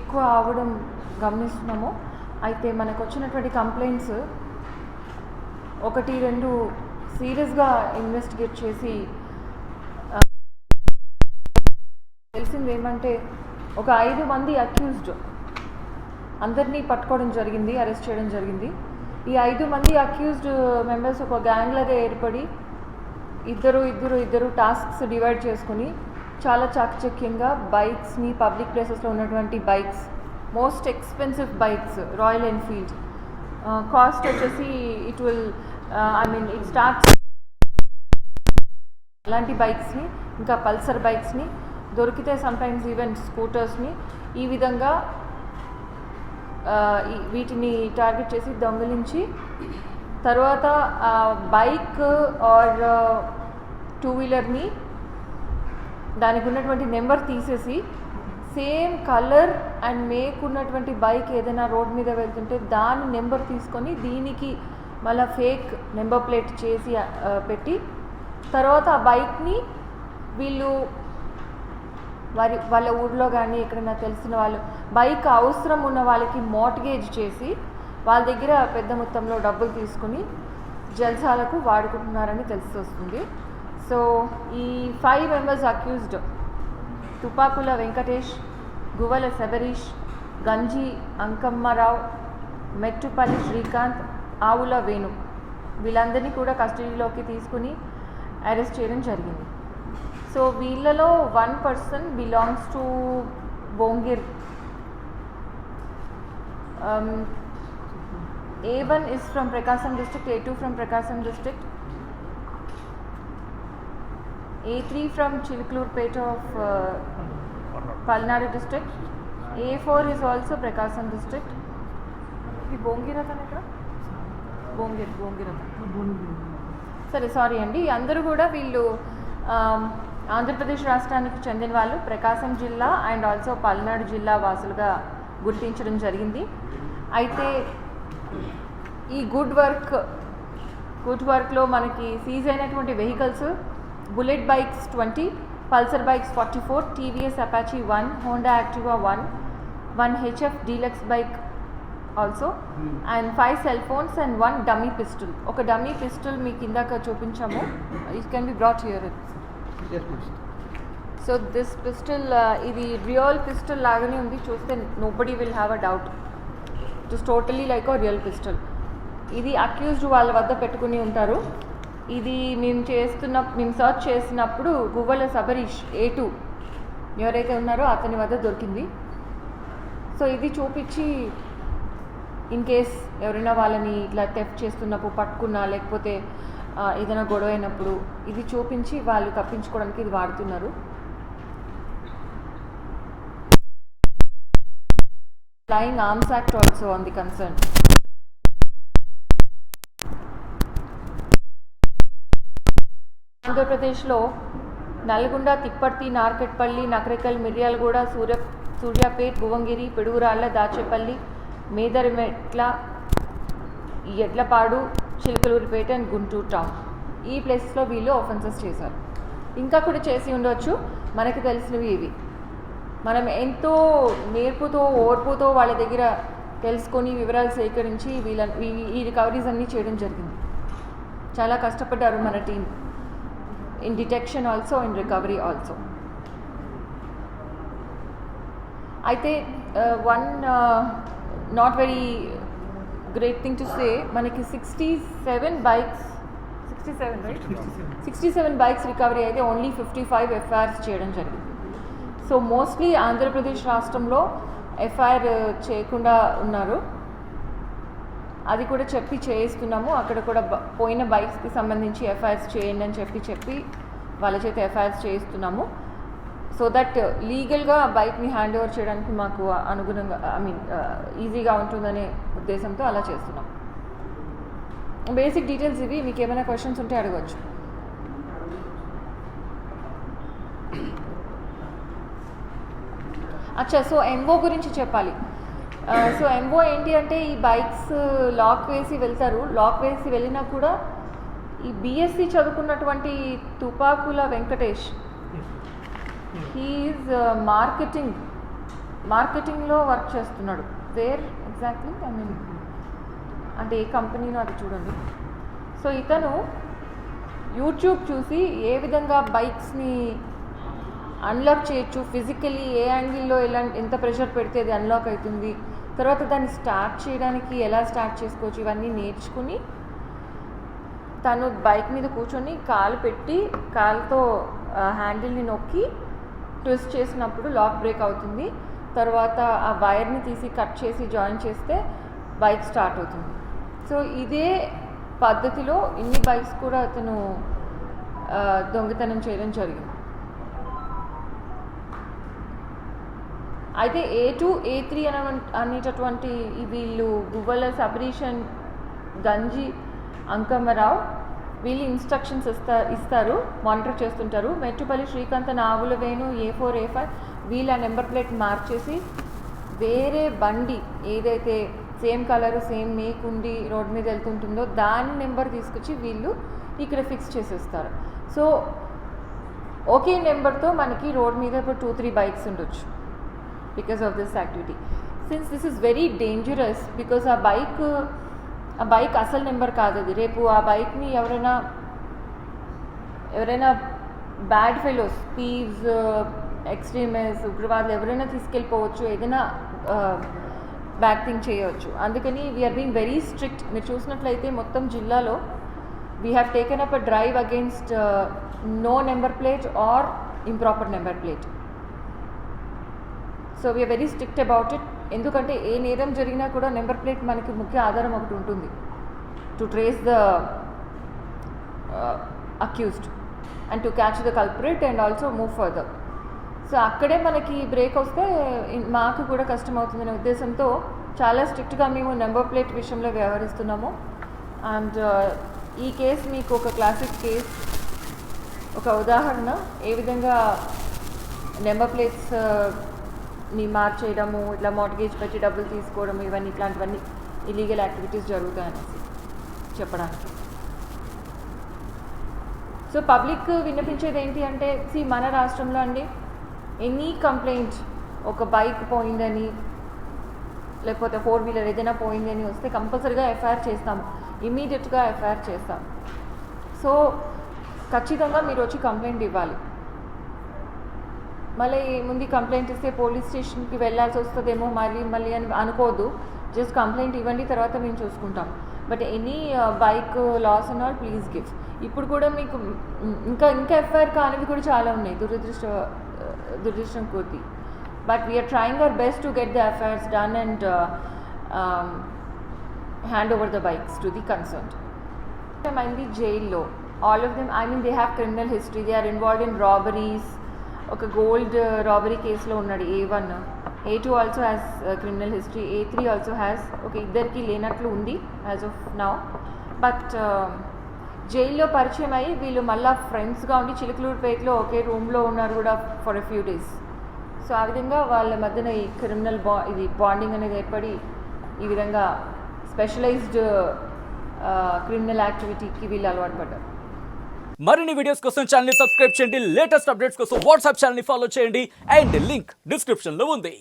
ఎక్కువ అవడం గమనిస్తున్నాము. అయితే మనకు వచ్చినటువంటి కంప్లైంట్స్ 1-2 సీరియస్గా ఇన్వెస్టిగేట్ చేసి తెలిసింది ఏమంటే ఒక 5 మంది అక్యూజ్డ్ అందరినీ పట్టుకోవడం జరిగింది, అరెస్ట్ చేయడం జరిగింది. ఈ 5 మంది అక్యూజ్డ్ మెంబర్స్ ఒక గ్యాంగ్ లాగా ఏర్పడి ఇద్దరు టాస్క్స్ డివైడ్ చేసుకుని చాలా చాకచక్యంగా బైక్స్ని పబ్లిక్ ప్లేసెస్లో ఉన్నటువంటి bikes, most expensive bikes, royal Enfield cost వచ్చేసి ఇట్ స్టార్ట్స్ అలాంటి బైక్స్ని, ఇంకా పల్సర్ బైక్స్ని, దొరికితే సమ్టైమ్స్ ఈవెన్ స్కూటర్స్ని ఈ విధంగా వీటిని టార్గెట్ చేసి దొంగిలించి తర్వాత బైక్ ఆర్ 2-వీలర్ని దానికి ఉన్నటువంటి నెంబర్ తీసేసి సేమ్ కలర్ అండ్ మేక్ ఉన్నటువంటి బైక్ ఏదైనా రోడ్ మీద వెళ్తుంటే దాని నెంబర్ తీసుకొని దీనికి మళ్ళీ ఫేక్ నెంబర్ ప్లేట్ చేసి పెట్టి తర్వాత ఆ బైక్ని వీళ్ళు వాళ్ళ ఊర్లో కానీ ఎక్కడైనా తెలిసిన వాళ్ళు బైక్ అవసరం ఉన్న వాళ్ళకి మార్ట్గేజ్ చేసి వాళ్ళ దగ్గర పెద్ద మొత్తంలో డబ్బులు తీసుకుని జల్సాలకు వాడుకుంటున్నారని తెలిసి వస్తుంది. సో ఈ 5 మెంబర్స్ అక్యూజ్డ్ తుపాకుల వెంకటేష్, గువ్వల శబరీష్, గంజి అంకమ్మరావు, మెట్టుపల్లి శ్రీకాంత్, ఆవుల వేణు వీళ్ళందరినీ కూడా కస్టడీలోకి తీసుకుని అరెస్ట్ చేయడం జరిగింది. సో వీళ్ళలో 1 person belongs to Bhongir. A1 is from Prakasam district, A2 from Prakasam district, A3 from Chiliklurpet of Palnadu district, A4 is also Prakasam district. ఇది బోంగిరతన్ ఇక్కడ బోంగిరతన్ సరే సారీ అండి. అందరూ కూడా వీళ్ళు ఆంధ్రప్రదేశ్ రాష్ట్రానికి చెందిన వాళ్ళు, ప్రకాశం జిల్లా అండ్ ఆల్సో పల్నాడు జిల్లా వాసులుగా గుర్తించడం జరిగింది. అయితే ఈ గుడ్ వర్క్లో మనకి సీజ్ అయినటువంటి vehicles bullet bikes 20, Pulsar bikes 44, TVS Apache 1, Honda Activa 1 HF deluxe bike also and 5 cell phones and 1 dummy pistol. ఒక డమ్మీ పిస్టల్ మీకు ఇందాక చూపించాము, it can be brought here. So this pistol ఇది real pistol లాగానే ఉంది, చూస్తే nobody will have a doubt. It is totally like a real pistol. ఇది accused వాళ్ళ వద్ద పెట్టుకుని ఉంటారు. ఇది మేము సర్చ్ చేసినప్పుడు గువ్వల శబరీష్ A2 ఎవరైతే ఉన్నారో అతని వద్ద దొరికింది. సో ఇది చూపించి ఇన్ కేస్ ఎవరైనా వాళ్ళని ఇట్లా థెఫ్ట్ చేస్తున్నప్పుడు పట్టుకున్నా లేకపోతే ఏదైనా గొడవ అయినప్పుడు ఇది చూపించి వాళ్ళు తప్పించుకోవడానికి ఇది వాడుతున్నారు. Flying arms act also on the concern. ఆంధ్రప్రదేశ్లో నల్గొండ, తిప్పర్తి, నార్కెట్పల్లి, నకరేకల్, మిర్యాలగూడ, సూర్యాపేట్, భువంగిరి, పిడుగురాళ్ల, దాచేపల్లి, మేదరమెట్ల, ఎడ్లపాడు, చిలకలూరిపేట అండ్ గుంటూరు టౌన్ ఈ ప్లేసెస్లో వీళ్ళు ఆఫెన్సెస్ చేశారు. ఇంకా కూడా చేసి ఉండొచ్చు, మనకు తెలిసినవి ఇవి. మనం ఎంతో నేర్పుతో ఓర్పుతో వాళ్ళ దగ్గర తెలుసుకొని వివరాలు సేకరించి ఈ రికవరీస్ అన్నీ చేయడం జరిగింది. చాలా కష్టపడ్డారు మన team in detection also, in recovery also. I think one not very great thing to say, manaki 67 bikes, 67 right? 67 bikes recovery అయితే only 55 FIRs చేయడం జరిగింది. సో మోస్ట్లీ ఆంధ్రప్రదేశ్ రాష్ట్రంలో FIR చేయకుండా ఉన్నారు. అది కూడా చెప్పి చేయిస్తున్నాము. అక్కడ కూడా పోయిన బైక్స్కి సంబంధించి FIRs చేయండి అని చెప్పి వాళ్ళ చేత FIRs చేయిస్తున్నాము. సో దట్ లీగల్గా బైక్ని హ్యాండ్ ఓవర్ చేయడానికి మాకు అనుగుణంగా ఈజీగా ఉంటుందనే ఉద్దేశంతో అలా చేస్తున్నాం. బేసిక్ డీటెయిల్స్ ఇవి. మీకు ఏమైనా క్వశ్చన్స్ ఉంటే అడగవచ్చు. అచ్చా, సో ఎంఓ గురించి చెప్పాలి. సో ఎంఓ ఏంటి అంటే ఈ బైక్స్ లాక్ వేసి వెళ్తారు. లాక్ వేసి వెళ్ళినా కూడా ఈ BSc చదువుకున్నటువంటి తుపాకుల వెంకటేష్, హీఈస్ మార్కెటింగ్ మార్కెటింగ్లో వర్క్ చేస్తున్నాడు. వేర్ ఎగ్జాక్ట్లీ ఐ మీన్ అంటే ఏ కంపెనీలో అది చూడండి. సో ఇతను యూట్యూబ్ చూసి ఏ విధంగా బైక్స్ని అన్లాక్ చేయొచ్చు, ఫిజికలీ ఏ యాంగిల్లో ఎంత ప్రెషర్ పెడితే అది అన్లాక్ అవుతుంది, తర్వాత దాన్ని స్టార్ట్ చేయడానికి ఎలా స్టార్ట్ చేసుకోవచ్చు, ఇవన్నీ నేర్చుకుని తను బైక్ మీద కూర్చొని కాలు పెట్టి కాలుతో హ్యాండిల్ని నొక్కి ట్విస్ట్ చేసినప్పుడు లాక్ బ్రేక్ అవుతుంది. తర్వాత ఆ వైర్ని తీసి కట్ చేసి జాయిన్ చేస్తే బైక్ స్టార్ట్ అవుతుంది. సో ఇదే పద్ధతిలో ఇన్ని బైక్స్ కూడా అతను దొంగతనం చేయడం జరిగింది. అయితే A2, A3 అనేటటువంటి వీళ్ళు గువ్వల సబరీషన్, గంజి అంకమ్మరావు వీళ్ళు ఇన్స్ట్రక్షన్స్ ఇస్తారు, మానిటర్ చేస్తుంటారు. మెట్టుపల్లి శ్రీకాంత్, నావుల వేణు, A4, A5 వీళ్ళ నెంబర్ ప్లేట్ మార్చేసి వేరే బండి ఏదైతే సేమ్ కలరు సేమ్ మేక్ ఉండి రోడ్ మీద వెళ్తుంటుందో దాని నెంబర్ తీసుకొచ్చి వీళ్ళు ఇక్కడ ఫిక్స్ చేసేస్తారు. సో ఒకే నెంబర్తో మనకి రోడ్ మీద ఇప్పుడు 2-3 బైక్స్ ఉండొచ్చు because of this activity. Since this is very dangerous, because ఆ బైక్ అసలు నెంబర్ కాదు అది. రేపు ఆ బైక్ని ఎవరైనా బ్యాడ్ ఫెలోస్, థీవ్స్, ఎక్స్ట్రీమిస్ట్, ఉగ్రవాదులు ఎవరైనా తీసుకెళ్ళిపోవచ్చు, ఏదైనా బ్యాడ్ థింగ్ చేయవచ్చు. అందుకని వీఆర్ బీయింగ్ వెరీ స్ట్రిక్ట్. మీరు చూసినట్లయితే మొత్తం జిల్లాలో we have taken up a drive against no number plate or improper number plate. So we are very strict about it. ఎందుకంటే ఏ నేరం జరిగినా కూడా నెంబర్ ప్లేట్ మనకి ముఖ్య ఆధారం ఒకటి ఉంటుంది, to trace the accused and to catch the culprit and also move further. So అక్కడే మనకి బ్రేక్ వస్తే మాకు కూడా కష్టం అవుతుందనే ఉద్దేశంతో చాలా స్ట్రిక్ట్గా మేము నెంబర్ ప్లేట్ విషయంలో వ్యవహరిస్తున్నాము. అండ్ ఈ కేసు మీకు ఒక క్లాసిక్ కేస్, ఒక ఉదాహరణ ఏ విధంగా నెంబర్ ప్లేట్స్ ని మార్చేయడము, ఇట్లా మార్ట్గేజ్ పెట్టి డబ్బులు తీసుకోవడం, ఇట్లాంటివన్నీ ఇల్లీగల్ యాక్టివిటీస్ జరుగుతాయనేసి చెప్పడానికి. సో పబ్లిక్ విన్నపించేది ఏంటి అంటే, మన రాష్ట్రంలో అండి ఎనీ కంప్లైంట్, ఒక బైక్ పోయిందని లేకపోతే 4-వీలర్ ఏదైనా పోయిందని వస్తే కంపల్సరీగా ఎఫ్ఐఆర్ చేస్తాము, ఇమీడియట్గా ఎఫ్ఐఆర్ చేస్తాం. సో ఖచ్చితంగా మీరు వచ్చి కంప్లైంట్ ఇవ్వాలి. మళ్ళీ ముందు కంప్లైంట్ ఇస్తే పోలీస్ స్టేషన్కి వెళ్ళాల్సి వస్తుందేమో మళ్ళీ అని అనుకోవద్దు. జస్ట్ కంప్లైంట్ ఇవ్వండి, తర్వాత మేము చూసుకుంటాం. But any bike loss and all please give. ఇప్పుడు కూడా మీకు ఇంకా ఎఫ్ఐఆర్ కానివి కూడా చాలా ఉన్నాయి, దురదృష్టం కొద్ది. But we are trying our best to get the FIRs done and hand over the bikes to the concerned. అయింది జైల్లో. All of them, they have criminal history, they are involved in robberies. ఒక gold robbery కేసులో ఉన్నాడు A1. A2 also has criminal history, A3 also has. ఇద్దరికి లేనట్లు ఉంది as of now. But జైల్లో పరిచయం అయ్యి వీళ్ళు మళ్ళీ ఫ్రెండ్స్గా ఉండి చిలుకలూరుపేటలో ఒకే రూమ్లో ఉన్నారు కూడా for a few days. So ఆ విధంగా వాళ్ళ మధ్యన ఈ క్రిమినల్ బాండింగ్ అనేది ఏర్పడి ఈ విధంగా స్పెషలైజ్డ్ క్రిమినల్ యాక్టివిటీకి వీళ్ళు అలవాటు పడ్డారు. మరిన్ని వీడియోస్ కోసం ఛానల్ ని సబ్స్క్రైబ్ చేయండి, లేటెస్ట్ అప్డేట్స్ కోసం వాట్సాప్ ఛానల్ ని ఫాలో చేయండి అండ్ లింక్ డిస్క్రిప్షన్ లో ఉంది.